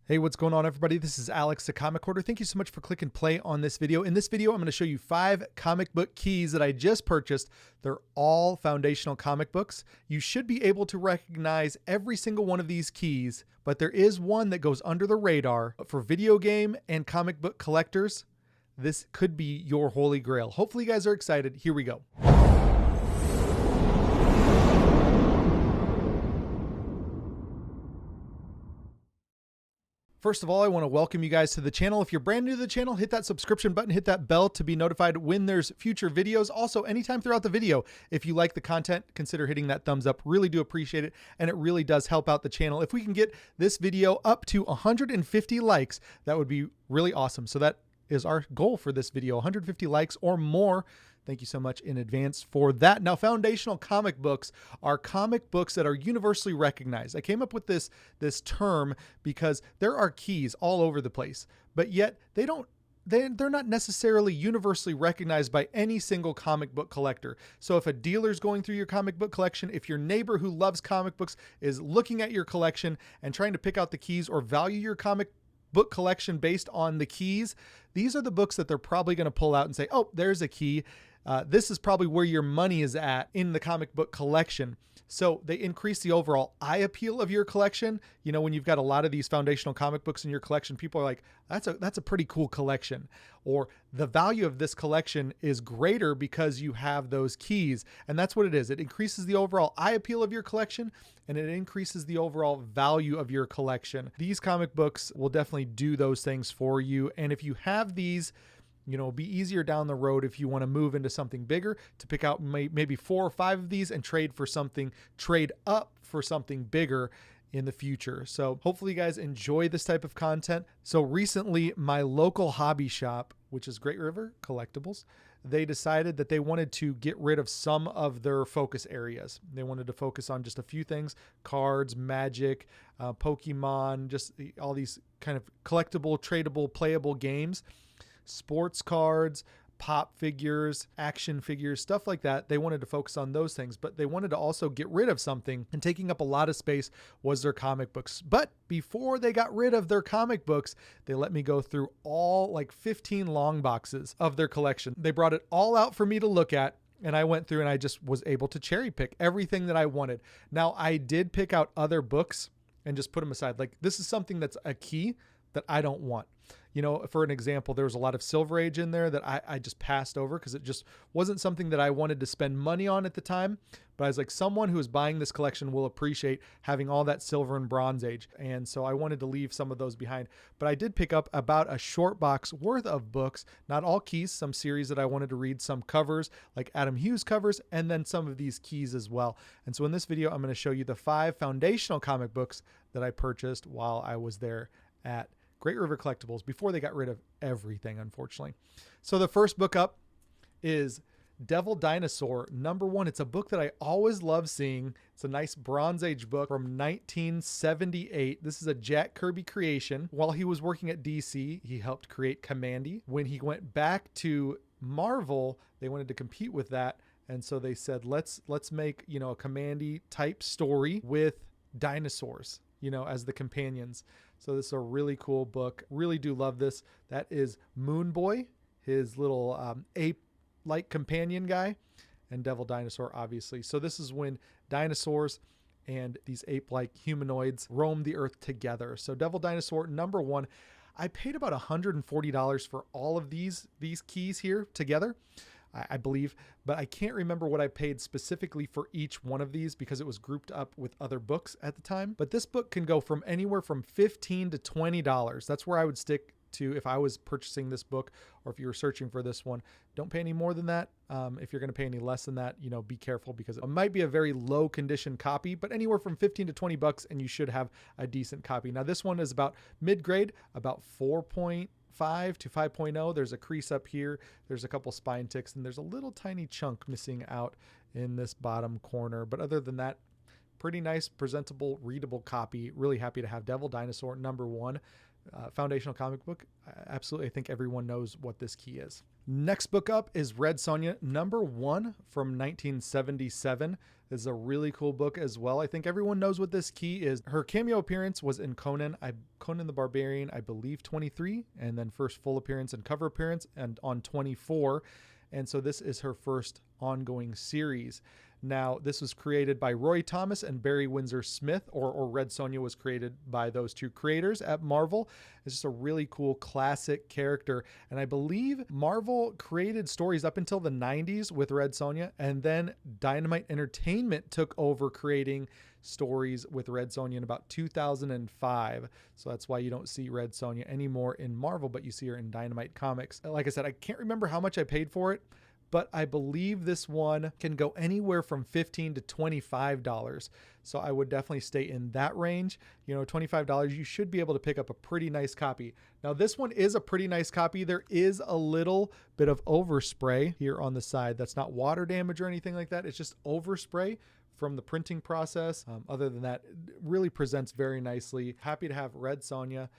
Hey, what's going on, everybody? This is Alex, the Comic Hoarder. Thank you so much for clicking play on this video. In this video, I'm going to show you 5 comic book keys that I just purchased. They're all foundational comic books. You should be able to recognize every single one of these keys, but there is one that goes under the radar. For video game and comic book collectors, this could be your holy grail. Hopefully you guys are excited. Here we go. First of all, I want to welcome you guys to the channel. If you're brand new to the channel, hit that subscription button, hit that bell to be notified when there's future videos. Also, anytime throughout the video, if you like the content, consider hitting that thumbs up. Really do appreciate it, and it really does help out the channel. If we can get this video up to 150 likes, that would be really awesome. So that is our goal for this video, 150 likes or more. Thank you so much in advance for that. Now, foundational comic books are comic books that are universally recognized. I came up with this term because there are keys all over the place, but yet they're not necessarily universally recognized by any single comic book collector. So if a dealer's going through your comic book collection, if your neighbor who loves comic books is looking at your collection and trying to pick out the keys or value your comic book collection based on the keys, these are the books that they're probably going to pull out and say, oh, there's a key. This is probably where your money is at in the comic book collection. So they increase the overall eye appeal of your collection. You know, when you've got a lot of these foundational comic books in your collection, people are like, that's a pretty cool collection. Or the value of this collection is greater because you have those keys. And that's what it is. It increases the overall eye appeal of your collection, and it increases the overall value of your collection. These comic books will definitely do those things for you. And if you have these, you know, it'll be easier down the road if you want to move into something bigger to pick out maybe 4 or 5 of these and trade up for something bigger in the future. So hopefully you guys enjoy this type of content. So recently, my local hobby shop, which is Great River Collectibles, they decided that they wanted to get rid of some of their focus areas. They wanted to focus on just a few things: cards, Magic, Pokemon, just all these kind of collectible, tradable, playable games. Sports cards, pop figures, action figures, stuff like that. They wanted to focus on those things, but they wanted to also get rid of something, and taking up a lot of space was their comic books. But before they got rid of their comic books, they let me go through all like 15 long boxes of their collection. They brought it all out for me to look at, and I went through and I just was able to cherry pick everything that I wanted. Now, I did pick out other books and just put them aside. Like, this is something that's a key that I don't want. You know, for an example, there was a lot of Silver Age in there that I just passed over because it just wasn't something that I wanted to spend money on at the time. But I was like, someone who is buying this collection will appreciate having all that Silver and Bronze Age. And so I wanted to leave some of those behind. But I did pick up about a short box worth of books, not all keys, some series that I wanted to read, some covers like Adam Hughes covers, and then some of these keys as well. And so in this video, I'm going to show you the 5 foundational comic books that I purchased while I was there at Great River Collectibles before they got rid of everything, unfortunately. So the first book up is Dinosaur #1. It's a book that I always love seeing. It's a nice Bronze Age book from 1978. This is a Jack Kirby creation. While he was working at DC, he helped create Commandy. When he went back to Marvel, they wanted to compete with that. And so they said, let's make, you know, a Commandy type story with dinosaurs, you know, as the companions. So this is a really cool book. Really do love this. That is Moon Boy, his little ape-like companion guy, and Dinosaur, obviously. So this is when dinosaurs and these ape-like humanoids roam the earth together. So Dinosaur #1. I paid about $140 for all of these keys here together, I believe, but I can't remember what I paid specifically for each one of these because it was grouped up with other books at the time. But this book can go from anywhere from $15 to $20. That's where I would stick to if I was purchasing this book, or if you were searching for this one. Don't pay any more than that. If you're going to pay any less than that, you know, be careful because it might be a very low condition copy, but anywhere from 15 to 20 bucks and you should have a decent copy. Now this one is about mid-grade, about 4.5 to 5.0. There's a crease up here. There's a couple spine ticks, and there's a little tiny chunk missing out in this bottom corner. But other than that, pretty nice, presentable, readable copy. Really happy to have Dinosaur #1. foundational comic book. Absolutely, I think everyone knows what this key is. Next book up is Red Sonja #1 from 1977. This is a really cool book as well. I think everyone knows what this key is. Her cameo appearance was in Conan the Barbarian, I believe 23, and then first full appearance and cover appearance and on 24. And so this is her first ongoing series. Now, this was created by Roy Thomas and Barry Windsor Smith, or Red Sonja was created by those two creators at Marvel. It's just a really cool classic character. And I believe Marvel created stories up until the 90s with Red Sonja, and then Dynamite Entertainment took over creating stories with Red Sonja in about 2005. So that's why you don't see Red Sonja anymore in Marvel, but you see her in Dynamite Comics. Like I said, I can't remember how much I paid for it, but I believe this one can go anywhere from $15 to $25. So I would definitely stay in that range. You know, $25, you should be able to pick up a pretty nice copy. Now, this one is a pretty nice copy. There is a little bit of overspray here on the side. That's not water damage or anything like that. It's just overspray from the printing process. Other than that, it really presents very nicely. Happy to have Red Sonja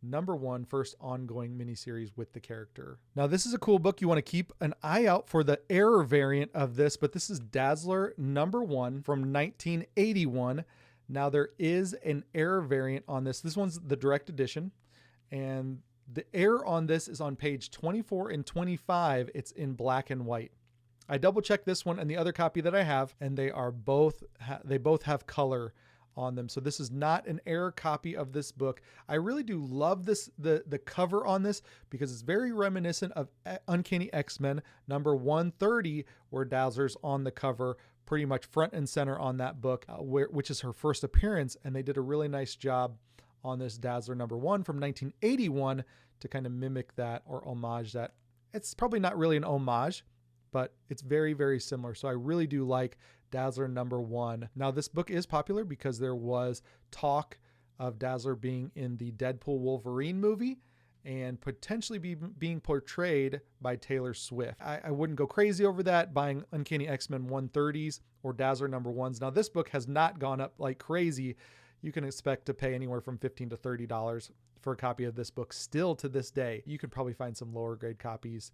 #1 first ongoing miniseries with the character. Now, this is a cool book. You want to keep an eye out for the error variant of this, but this is Dazzler #1 from 1981. Now, there is an error variant on this. This one's the direct edition, and the error on this is on page 24 and 25. It's in black and white. I double checked this one and the other copy that I have, and they are both have color on them. So this is not an error copy of this book. I really do love this, the cover on this, because it's very reminiscent of Uncanny X-Men #130, where Dazzler's on the cover, pretty much front and center on that book, which is her first appearance. And they did a really nice job on this Dazzler #1 from 1981 to kind of mimic that or homage that. It's probably not really an homage, but it's very, very similar. So I really do like Dazzler #1. Now, this book is popular because there was talk of Dazzler being in the Deadpool Wolverine movie and potentially being portrayed by Taylor Swift. I wouldn't go crazy over that, buying Uncanny X-Men 130s or Dazzler #1s. Now, this book has not gone up like crazy. You can expect to pay anywhere from $15 to $30 for a copy of this book still to this day. You can probably find some lower grade copies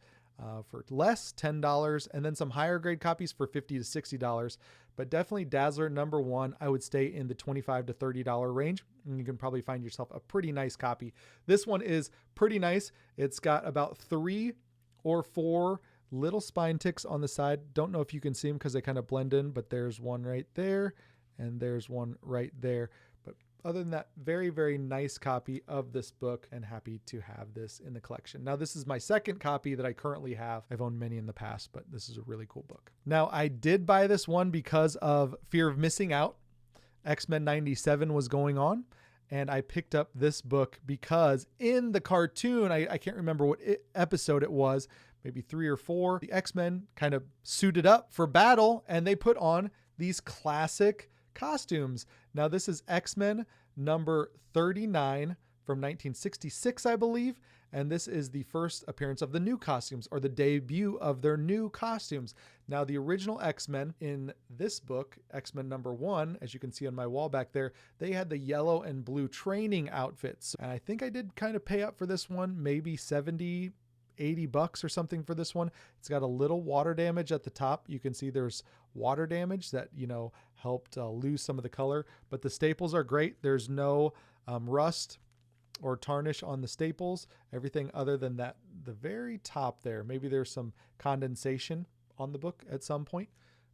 for less, $10, and then some higher grade copies for $50 to $60. But definitely Dazzler #1, I would stay in the $25 to $30 range, and you can probably find yourself a pretty nice copy. This one is pretty nice. It's got about 3 or 4 little spine ticks on the side. Don't know if you can see them because they kind of blend in, but there's one right there, and there's one right there. But other than that, very, very nice copy of this book, and happy to have this in the collection. Now, this is my second copy that I currently have. I've owned many in the past, but this is a really cool book. Now, I did buy this one because of fear of missing out. X-Men 97 was going on, and I picked up this book because in the cartoon, I can't remember what episode it was, maybe 3 or 4, the X-Men kind of suited up for battle, and they put on these classic costumes. Now, this is X-Men #39 from 1966, I believe. And this is the first appearance of the new costumes, or the debut of their new costumes. Now, the original X-Men in this book, X-Men #1, as you can see on my wall back there, they had the yellow and blue training outfits. And I think I did kind of pay up for this one, maybe $70, $80 or something for this one. It's got a little water damage at the top. You can see there's water damage that, helped lose some of the color, but the staples are great. There's no rust or tarnish on the staples. Everything other than that, the very top there, maybe there's some condensation on the book at some point,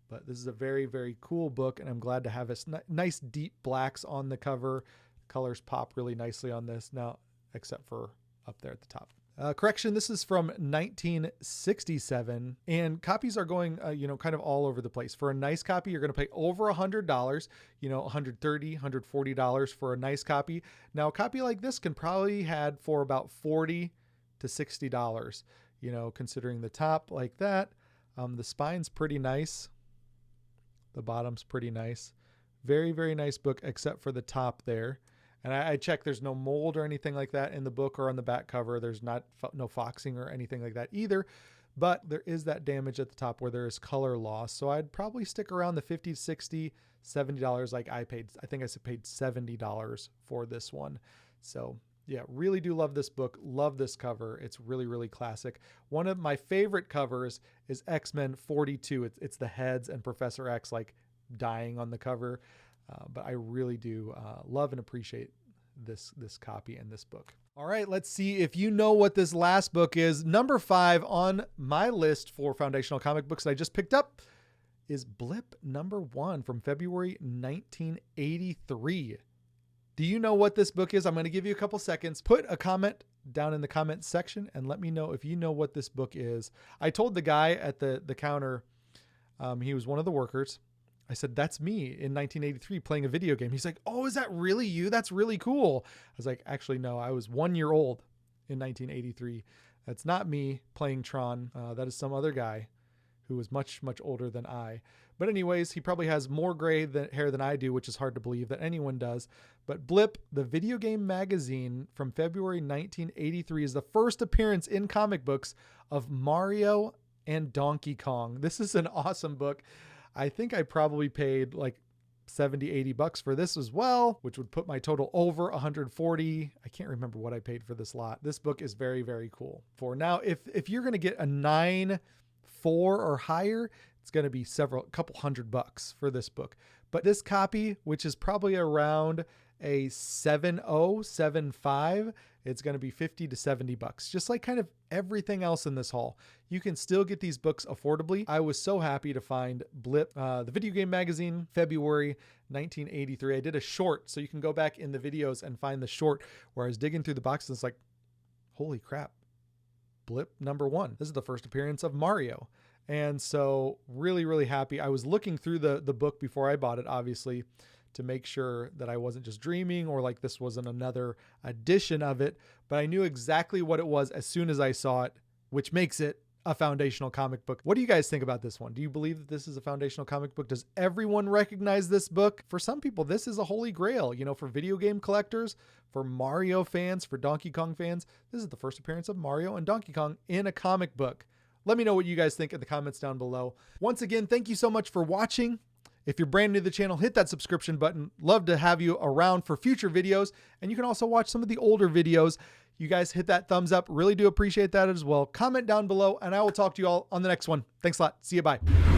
but this is a very, very cool book, and I'm glad to have this nice deep blacks on the cover. Colors pop really nicely on this now, except for up there at the top. Correction, this is from 1967, and copies are going, kind of all over the place. For a nice copy, you're going to pay over $100, $130, $140 for a nice copy. Now, a copy like this can probably had for about $40 to $60, considering the top like that. The spine's pretty nice. The bottom's pretty nice. Very, very nice book, except for the top there. And I checked, there's no mold or anything like that in the book or on the back cover. There's no foxing or anything like that either. But there is that damage at the top where there is color loss. So I'd probably stick around the $50, $60, $70 like I paid. I think I paid $70 for this one. So Yeah, really do love this book. Love this cover. It's really, really classic. One of my favorite covers is X-Men 42. It's the Heads and Professor X like dying on the cover. But I really do love and appreciate this copy and this book. All right, let's see if you know what this last book is. Number 5 on my list for foundational comic books that I just picked up is Blip number 1 from February 1983. Do you know what this book is? I'm going to give you a couple seconds. Put a comment down in the comment section and let me know if you know what this book is. I told the guy at the counter, he was one of the workers. I said, that's me in 1983 playing a video game. He's like, oh, is that really you? That's really cool. I was like, actually, no, I was 1 year old in 1983. That's not me playing Tron. That is some other guy who was much, much older than I. But anyways, he probably has more gray hair than I do, which is hard to believe that anyone does. But Blip, the video game magazine from February 1983, is the first appearance in comic books of Mario and Donkey Kong. This is an awesome book. I think I probably paid like 70, 80 bucks for this as well, which would put my total over 140. I can't remember what I paid for this lot. This book is very, very cool. For now, if you're going to get a 9.4 or higher, it's going to be couple $100 for this book. But this copy, which is probably around a 7.0, 7.5, it's going to be 50 to 70 bucks. Just like kind of everything else in this haul. You can still get these books affordably. I was so happy to find Blip, the video game magazine, February 1983. I did a short, so you can go back in the videos and find the short where I was digging through the box and it's like, holy crap, Blip number 1. This is the first appearance of Mario. And so really, really happy. I was looking through the book before I bought it, obviously, to make sure that I wasn't just dreaming or like this wasn't another edition of it, but I knew exactly what it was as soon as I saw it, which makes it a foundational comic book. What do you guys think about this one? Do you believe that this is a foundational comic book? Does everyone recognize this book? For some people, this is a holy grail, you know, for video game collectors, for Mario fans, for Donkey Kong fans. This is the first appearance of Mario and Donkey Kong in a comic book. Let me know what you guys think in the comments down below. Once again, thank you so much for watching. If you're brand new to the channel, hit that subscription button. Love to have you around for future videos. And you can also watch some of the older videos. You guys hit that thumbs up. Really do appreciate that as well. Comment down below and I will talk to you all on the next one. Thanks a lot. See you. Bye.